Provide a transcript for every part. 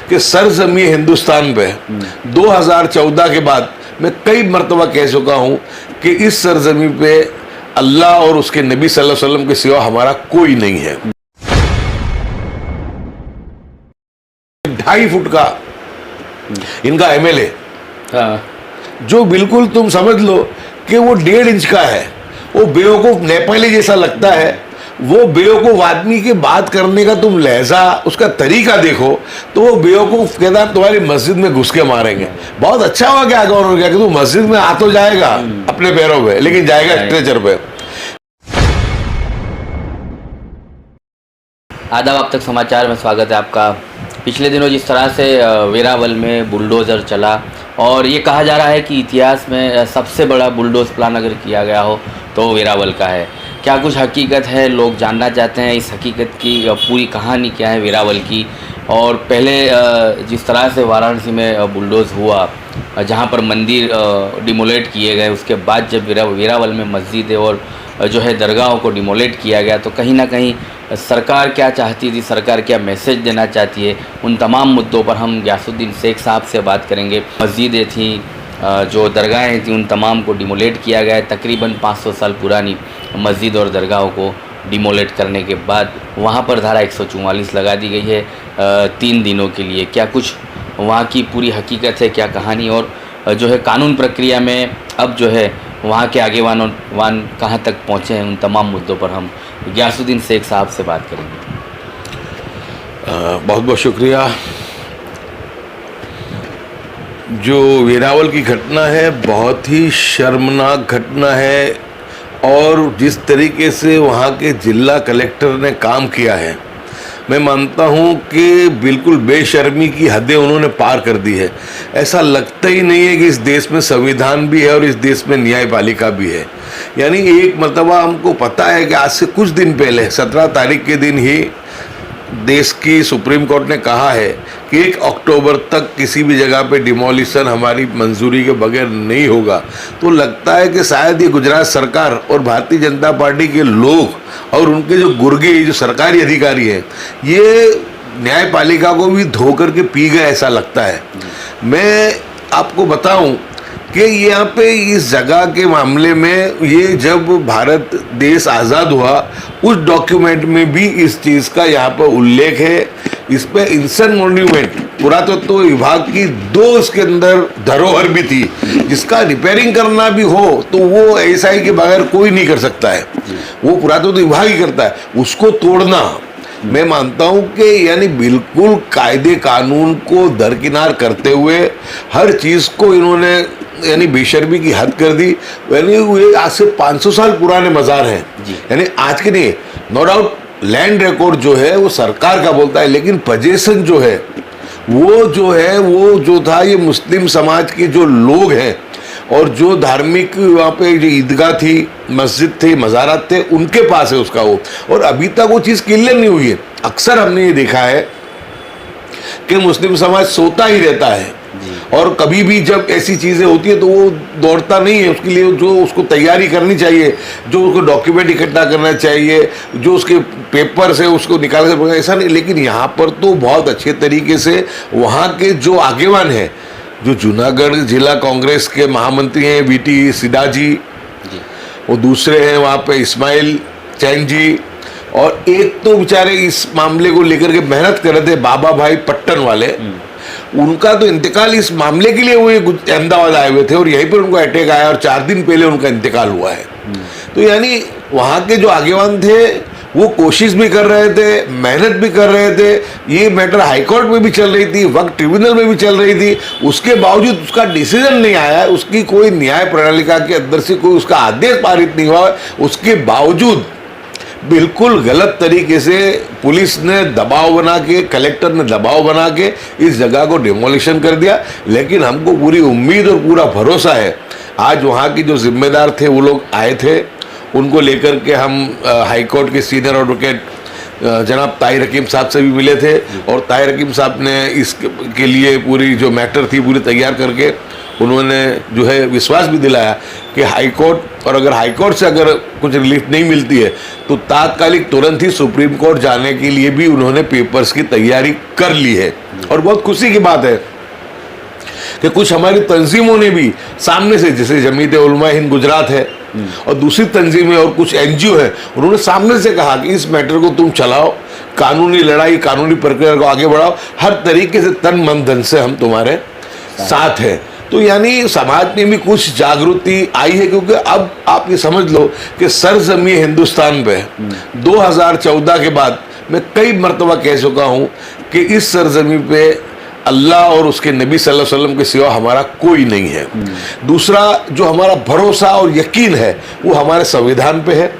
कि सरजमी हिंदुस्तान पे 2014 के बाद मैं कई मरतबा कह चुका हूँ कि इस सरजमी पे अल्लाह और उसके नबी सल्लल्लाहु अलैहि वसल्लम के सिवा हमारा कोई नहीं है। 2.5 फुट का इनका एमएलए, जो बिल्कुल तुम समझ लो कि वो 1.5 इंच का है, वो बेवकूफ नेपाली जैसा लगता है। वो बेवकूफ आदमी की बात करने का तुम लहजा, उसका तरीका देखो तो वो बेवकूफ कहता है तुम्हारी मस्जिद में घुस के मारेंगे। बहुत अच्छा हुआ क्या उन्होंने कहा कि तू मस्जिद में आ तो जाएगा अपने पैरों पे, लेकिन जाएगा स्ट्रेचर पे। आदाब, आप तक समाचार में स्वागत है आपका। पिछले दिनों जिस तरह से वेरावल में बुलडोज़र चला और ये कहा जा रहा है कि इतिहास में सबसे बड़ा बुलडोज़ प्लान अगर किया गया हो तो वेरावल का है। क्या कुछ हकीकत है, लोग जानना चाहते हैं इस हकीकत की पूरी कहानी क्या है वेरावल की। और पहले जिस तरह से वाराणसी में बुलडोज़ हुआ, जहाँ पर मंदिर डिमोलेट किए गए, उसके बाद जब वेरावल में मस्जिद और जो है दरगाहों को डिमोलेट किया गया, तो कहीं ना कहीं सरकार क्या चाहती थी, सरकार क्या मैसेज देना चाहती है, उन तमाम मुद्दों पर हम गयासुद्दीन शेख साहब से बात करेंगे। मस्जिदें थी, जो दरगाहें थी, उन तमाम को डिमोलेट किया गया है। तकरीबन 500 साल पुरानी मस्जिद और दरगाहों को डिमोलेट करने के बाद वहाँ पर धारा 144 लगा दी गई है 3 दिनों के लिए। क्या कुछ वहाँ की पूरी हकीकत है, क्या कहानी, और जो है कानून प्रक्रिया में अब जो है वहाँ के आगेवान कहाँ तक पहुँचे हैं, उन तमाम मुद्दों पर हम गयासुद्दीन शेख साहब से बात करेंगे। बहुत बहुत शुक्रिया। जो वेरावल की घटना है बहुत ही शर्मनाक घटना है, और जिस तरीके से वहाँ के जिला कलेक्टर ने काम किया है, मैं मानता हूँ कि बिल्कुल बेशर्मी की हदें उन्होंने पार कर दी है। ऐसा लगता ही नहीं है कि इस देश में संविधान भी है और इस देश में न्यायपालिका भी है। यानी एक मरतबा हमको पता है कि आज से कुछ दिन पहले 17 तारीख के दिन ही देश की सुप्रीम कोर्ट ने कहा है कि 1 अक्टूबर तक किसी भी जगह पे डिमोलिशन हमारी मंजूरी के बगैर नहीं होगा। तो लगता है कि शायद ये गुजरात सरकार और भारतीय जनता पार्टी के लोग और उनके जो गुर्गे, जो सरकारी अधिकारी हैं, ये न्यायपालिका को भी धो करके पी गए, ऐसा लगता है। मैं आपको बताऊं कि यहाँ पे इस जगह के मामले में, ये जब भारत देश आज़ाद हुआ उस डॉक्यूमेंट में भी इस चीज़ का यहाँ पर उल्लेख है। इस पे इंसान मॉन्यूमेंट पुरातत्व विभाग की 2 इसके अंदर धरोहर भी थी, जिसका रिपेयरिंग करना भी हो तो वो एएसआई के बगैर कोई नहीं कर सकता है, वो पुरातत्व विभाग ही करता है। उसको तोड़ना, मैं मानता हूं कि यानी बिल्कुल कायदे कानून को दरकिनार करते हुए हर चीज़ को इन्होंने यानी बेशर्मी की हद कर दी। यानी वो आज से 500 साल पुराने मज़ार हैं, यानी आज के नहीं। नो डाउट लैंड रिकॉर्ड जो है वो सरकार का बोलता है, लेकिन पोजीशन जो है वो जो था, ये मुस्लिम समाज के जो लोग हैं और जो धार्मिक वहाँ पे जो ईदगाह थी, मस्जिद थे, मज़ारात थे, उनके पास है उसका वो। और अभी तक वो चीज़ क्लियर नहीं हुई है। अक्सर हमने ये देखा है कि मुस्लिम समाज सोता ही रहता है, और कभी भी जब ऐसी चीज़ें होती है तो वो दौड़ता नहीं है। उसके लिए जो उसको तैयारी करनी चाहिए, जो उसको डॉक्यूमेंट इकट्ठा करना चाहिए, जो उसके पेपर्स है उसको निकाल कर, ऐसा नहीं। लेकिन यहाँ पर तो बहुत अच्छे तरीके से वहाँ के जो आगेवान हैं, जो जूनागढ़ जिला कांग्रेस के महामंत्री हैं वीटी सिडा जी, वो दूसरे हैं वहाँ पे इस्माइल चैन जी, और एक तो बेचारे इस मामले को लेकर के मेहनत कर रहे थे बाबा भाई पट्टन वाले। उनका तो इंतकाल इस मामले के लिए वो अहमदाबाद आए हुए थे और यहीं पर उनको अटैक आया और 4 दिन पहले उनका इंतकाल हुआ है। तो यानी वहाँ के जो आगेवान थे वो कोशिश भी कर रहे थे, मेहनत भी कर रहे थे। ये मैटर हाईकोर्ट में भी चल रही थी, वक्त ट्रिब्यूनल में भी चल रही थी, उसके बावजूद उसका डिसीजन नहीं आया, उसकी कोई न्याय प्रणालिका के अंदर से कोई उसका आदेश पारित नहीं हुआ। उसके बावजूद बिल्कुल गलत तरीके से पुलिस ने दबाव बना के, कलेक्टर ने दबाव बना के इस जगह को डिमोलिशन कर दिया। लेकिन हमको पूरी उम्मीद और पूरा भरोसा है, आज वहाँ के जो जिम्मेदार थे वो लोग आए थे, उनको लेकर के हम हाईकोर्ट के सीनियर एडवोकेट जनाब ताहिर हकीम साहब से भी मिले थे, और ताहिर हकीम साहब ने इसके लिए पूरी जो मैटर थी पूरी तैयार करके उन्होंने जो है विश्वास भी दिलाया कि हाईकोर्ट, और अगर हाईकोर्ट से अगर कुछ रिलीफ नहीं मिलती है तो तात्कालिक तुरंत ही सुप्रीम कोर्ट जाने के लिए भी उन्होंने पेपर्स की तैयारी कर ली है। और बहुत खुशी की बात है कि कुछ हमारी तंजीमों ने भी सामने से, जैसे जमीयत उलमा हिंद गुजरात है और दूसरी तंजीमें और कुछ एनजीओ है, उन्होंने सामने से कहा कि इस मैटर को तुम चलाओ, कानूनी लड़ाई, कानूनी प्रक्रिया को आगे बढ़ाओ, हर तरीके से तन मन धन से हम तुम्हारे साथ हैं। तो यानी समाज में भी कुछ जागृति आई है, क्योंकि अब आप ये समझ लो कि सरजमी हिंदुस्तान पे 2014 के बाद मैं कई मरतबा कह चुका हूँ कि इस सरजमी पे अल्लाह और उसके नबी सल्लल्लाहु अलैहि वसल्लम के सिवा हमारा कोई नहीं है। दूसरा जो हमारा भरोसा और यकीन है वो हमारे संविधान पे है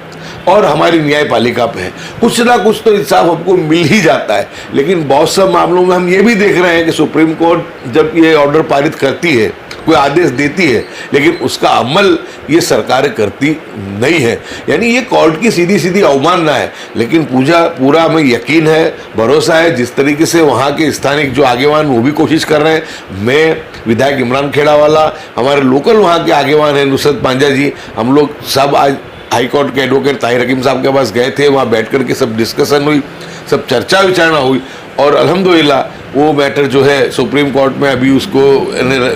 और हमारी न्यायपालिका पे है। कुछ ना कुछ तो इंसाफ हमको मिल ही जाता है, लेकिन बहुत से मामलों में हम ये भी देख रहे हैं कि सुप्रीम कोर्ट जब ये ऑर्डर पारित करती है, कोई आदेश देती है, लेकिन उसका अमल ये सरकारें करती नहीं है। यानी ये कोर्ट की सीधी सीधी अवमानना है। लेकिन पूरा हमें यकीन है, भरोसा है, जिस तरीके से वहाँ के स्थानिक जो आगेवान वो भी कोशिश कर रहे हैं। मैं विधायक इमरान खेड़ावाला, हमारे लोकल वहाँ के आगेवान हैं नुसरत पांजा जी, हम लोग सब आज हाई कोर्ट के एडवोकेट ताहिर हकीम साहब के पास गए थे। वहाँ बैठ कर के सब डिस्कशन हुई, सब चर्चा विचारणा हुई और अल्हम्दुलिल्लाह वो मैटर जो है सुप्रीम कोर्ट में अभी उसको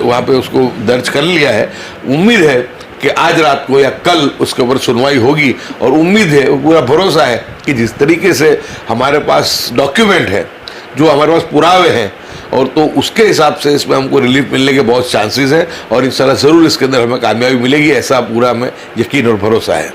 वहाँ पे उसको दर्ज कर लिया है। उम्मीद है कि आज रात को या कल उसके ऊपर सुनवाई होगी और उम्मीद है, पूरा भरोसा है कि जिस तरीके से हमारे पास डॉक्यूमेंट है, जो हमारे पास पुरावे हैं, और तो उसके हिसाब से इसमें हमको रिलीफ मिलने के बहुत चांसेस हैं और इंशाल्लाह ज़रूर इसके अंदर हमें कामयाबी मिलेगी, ऐसा पूरा हमें यकीन और भरोसा है।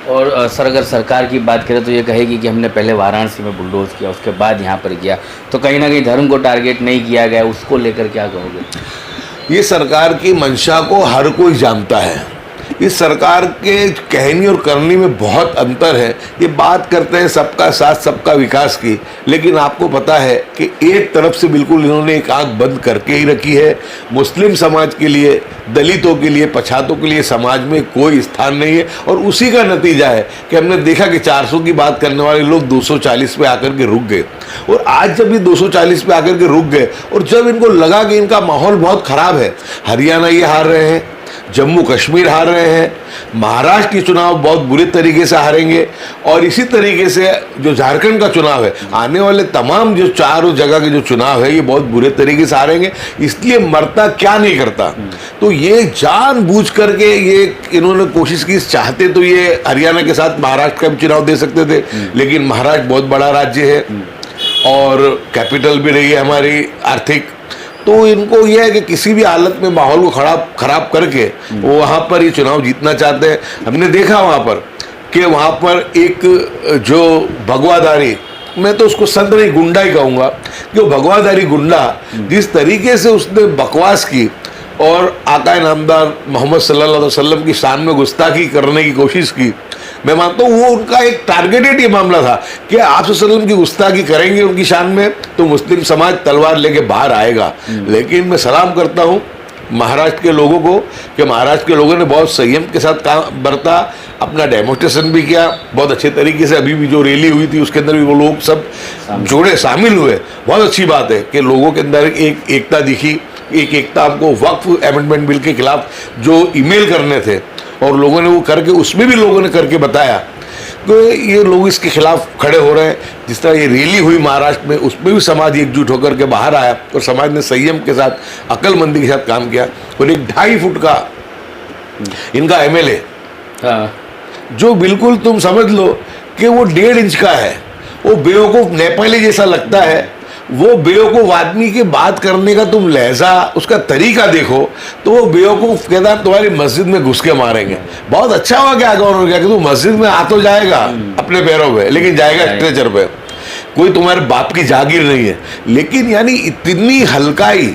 और सर, अगर सरकार की बात करें तो ये कहेगी कि हमने पहले वाराणसी में बुलडोज किया, उसके बाद यहाँ पर किया, तो कहीं ना कहीं धर्म को टारगेट नहीं किया गया, उसको लेकर क्या कहोगे? ये सरकार की मंशा को हर कोई जानता है। इस सरकार के कहनी और करनी में बहुत अंतर है। ये बात करते हैं सबका साथ सबका विकास की, लेकिन आपको पता है कि एक तरफ से बिल्कुल इन्होंने एक आंख बंद करके ही रखी है। मुस्लिम समाज के लिए, दलितों के लिए, पछातों के लिए समाज में कोई स्थान नहीं है। और उसी का नतीजा है कि हमने देखा कि 400 की बात करने वाले लोग 240 पे आकर के रुक गए। और आज जब ये 240 पे आकर के रुक गए और जब इनको लगा कि इनका माहौल बहुत ख़राब है, हरियाणा ये हार रहे हैं, जम्मू कश्मीर हार रहे हैं, महाराष्ट्र के चुनाव बहुत बुरे तरीके से हारेंगे, और इसी तरीके से जो झारखंड का चुनाव है, आने वाले तमाम जो चारों जगह के जो चुनाव है, ये बहुत बुरे तरीके से हारेंगे। इसलिए मरता क्या नहीं करता। तो ये जानबूझ करके ये इन्होंने कोशिश की। चाहते तो ये हरियाणा के साथ महाराष्ट्र का भी चुनाव दे सकते थे, लेकिन महाराष्ट्र बहुत बड़ा राज्य है और कैपिटल भी रही है हमारी आर्थिक। तो इनको यह है कि किसी भी हालत में माहौल को खराब करके वो वहाँ पर ये चुनाव जीतना चाहते हैं। हमने देखा वहाँ पर कि वहाँ पर एक जो भगवादारी, मैं तो उसको संत नहीं गुंडा ही कहूँगा, कि वो भगवादारी गुंडा जिस तरीके से उसने बकवास की और आका नामदार मोहम्मद सल्लल्लाहु अलैहि वसल्लम की शान में गुस्ताखी करने की कोशिश की, मैं मानता हूँ वो उनका एक टारगेटेड ये मामला था कि आप वसल्लम की गुस्ताखी करेंगे उनकी शान में तो मुस्लिम समाज तलवार लेके बाहर आएगा। लेकिन मैं सलाम करता हूँ महाराष्ट्र के लोगों को कि महाराष्ट्र के लोगों ने बहुत संयम के साथ काम बरता, अपना डेमोस्ट्रेशन भी किया बहुत अच्छे तरीके से। अभी भी जो रैली हुई थी उसके अंदर भी वो लोग सब जोड़े शामिल हुए। बहुत अच्छी बात है कि लोगों के अंदर एक एकता दिखी। एक एकता हमको वक्फ अमेंडमेंट बिल के खिलाफ जो ईमेल करने थे और लोगों ने वो करके, उसमें भी लोगों ने करके बताया कि ये लोग इसके खिलाफ खड़े हो रहे हैं। जिस तरह ये रैली हुई महाराष्ट्र में, उसमें भी समाज एकजुट होकर के बाहर आया और समाज ने संयम के साथ, अक्लमंदी के साथ काम किया। और एक 2.5 फुट का इनका एमएलए, जो बिल्कुल तुम समझ लो कि वो 1.5 इंच का है, वो बेवकूफ़ नेपाली जैसा लगता है। वो बेवकूफ़ आदमी की बात करने का तुम लहजा, उसका तरीका देखो तो वो बेवकूफ़ कहता तुम्हारी मस्जिद में घुस के मारेंगे। बहुत अच्छा हुआ क्या उन्होंने क्या कि तू मस्जिद में आ तो जाएगा अपने पैरों पे, लेकिन जाएगा स्ट्रेचर पे। कोई तुम्हारे बाप की जागीर नहीं है। लेकिन यानी इतनी हल्काई,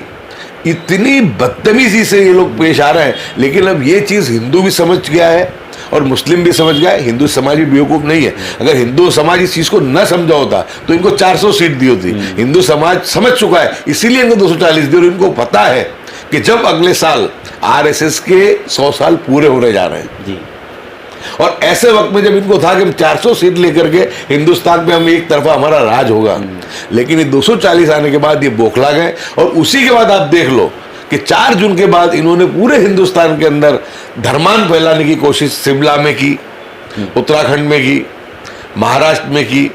इतनी बदतमीजी से ये लोग पेश आ रहे हैं। लेकिन अब ये चीज़ हिंदू भी समझ गया है और मुस्लिम भी समझ गया है। हिंदू समाज भी बेवकूफ़ नहीं है। अगर हिंदू समाज इस चीज़ को न समझा होता तो इनको 400 सीट दी होती। हिंदू समाज समझ चुका है, इसीलिए इनको 240 दी। और इनको पता है कि जब अगले साल आरएसएस के 100 साल पूरे होने जा रहे हैं जी, और ऐसे वक्त में जब इनको था कि हम 400 सीट लेकर के हिंदुस्तान में हम एक तरफा हमारा राज होगा, लेकिन ये 240 आने के बाद ये बौखला गए। और उसी के बाद आप देख लो कि 4 जून के बाद इन्होंने पूरे हिंदुस्तान के अंदर धर्मान फैलाने की कोशिश शिमला में की, उत्तराखंड में की, महाराष्ट्र में की,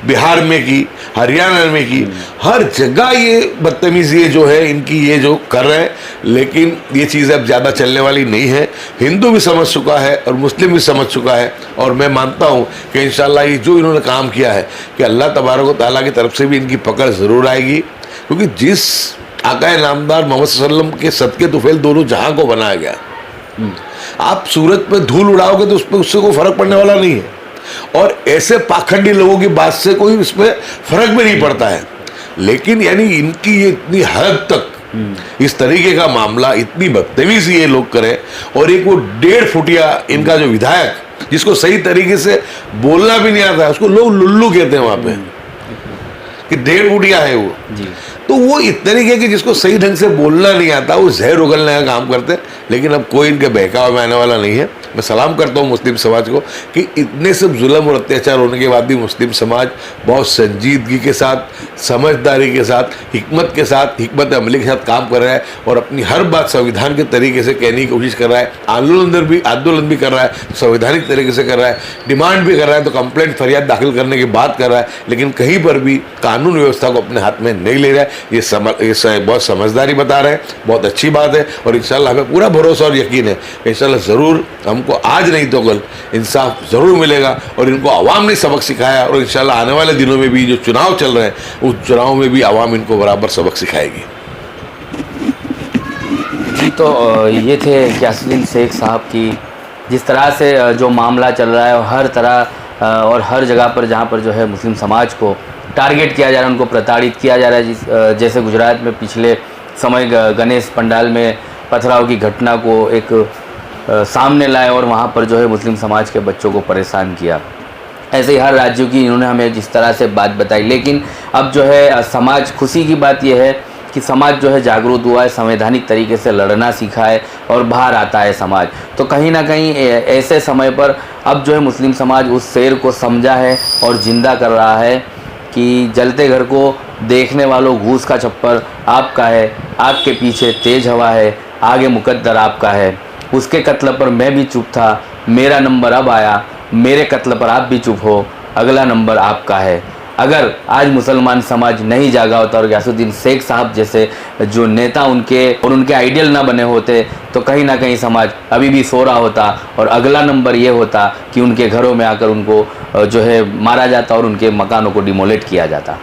बिहार में की, हरियाणा में की, हर जगह ये बदतमीजी जो है इनकी, ये जो कर रहे हैं। लेकिन ये चीज़ अब ज़्यादा चलने वाली नहीं है। हिंदू भी समझ चुका है और मुस्लिम भी समझ चुका है, और मैं मानता हूँ कि इंशाल्लाह ये जो इन्होंने काम किया है कि अल्लाह तबारक व तआला की तरफ से भी इनकी पकड़ ज़रूर आएगी। क्योंकि जिस आका नामदार मोहम्मद सल्लल्लाहु अलैहि वसल्लम के सदके तुफैल दोनों जहां को बनाया गया, आप सूरत पे धूल उड़ाओगे तो उस पर उससे कोई फर्क पड़ने वाला नहीं है, और ऐसे पाखंडी लोगों की बात से कोई इसमें फर्क भी नहीं पड़ता है। लेकिन यानी इनकी ये इतनी हद तक इस तरीके का मामला, इतनी बदतमीजी ये लोग करें, और एक वो 1.5 फुटिया इनका जो विधायक जिसको सही तरीके से बोलना भी नहीं आता है, उसको लोग लुल्लू कहते हैं वहां पे कि 1.5 फुटिया है वो जी। तो वो इस तरीके की जिसको सही ढंग से बोलना नहीं आता, वो जहर उगलने का काम करते हैं। लेकिन अब कोई इनके बहकावे में आने वाला नहीं है। मैं सलाम करता हूँ मुस्लिम समाज को कि इतने सब जुल्म और अत्याचार होने के बाद भी मुस्लिम समाज बहुत संजीदगी के साथ, समझदारी के साथ, हिकमत अमली के साथ काम कर रहा है, और अपनी हर बात संविधान के तरीके से कहने की कोशिश कर रहा है। आंदोलन भी कर रहा है, संवैधानिक तरीके से कर रहा है, डिमांड भी कर रहा है, तो कंप्लेंट फरियाद दाखिल करने की बात कर रहा है। लेकिन कहीं पर भी कानून व्यवस्था को अपने हाथ में नहीं ले रहा है। ये बहुत समझदारी बता रहे हैं, बहुत अच्छी बात है। और इंशाल्लाह हमें पूरा भरोसा और यकीन है कि इंशाल्लाह ज़रूर हमको आज नहीं तो कल इंसाफ ज़रूर मिलेगा, और इनको आवाम ने सबक सिखाया, और इंशाल्लाह आने वाले दिनों में भी जो चुनाव चल रहे हैं उस चुनाव में भी आवाम इनको बराबर सबक सिखाएगी। जी, तो ये थे गियासुद्दीन शेख साहब की जिस तरह से जो मामला चल रहा है, और हर तरह और हर जगह पर जहाँ पर जो है मुस्लिम समाज को टारगेट किया जा रहा है, उनको प्रताड़ित किया जा रहा है। जैसे गुजरात में पिछले समय गणेश पंडाल में पथराव की घटना को एक सामने लाए, और वहाँ पर जो है मुस्लिम समाज के बच्चों को परेशान किया। ऐसे ही हर राज्यों की इन्होंने हमें जिस तरह से बात बताई। लेकिन अब जो है समाज, खुशी की बात यह है कि समाज जो है जागरूक हुआ है, संवैधानिक तरीके से लड़ना सीखा है, और बाहर आता है समाज। तो कहीं ना कहीं ऐसे समय पर अब जो है मुस्लिम समाज उस शेर को समझा है और ज़िंदा कर रहा है कि जलते घर को देखने वालों, घूस का छप्पर आपका है, आपके पीछे तेज हवा है, आगे मुकद्दर आपका है। उसके कत्ल पर मैं भी चुप था, मेरा नंबर अब आया, मेरे कत्ल पर आप भी चुप हो, अगला नंबर आपका है। अगर आज मुसलमान समाज नहीं जागा होता और गियासुद्दीन शेख साहब जैसे जो नेता उनके आइडियल ना बने होते, तो कहीं ना कहीं समाज अभी भी सो रहा होता, और अगला नंबर ये होता कि उनके घरों में आकर उनको जो है मारा जाता और उनके मकानों को डिमोलेट किया जाता।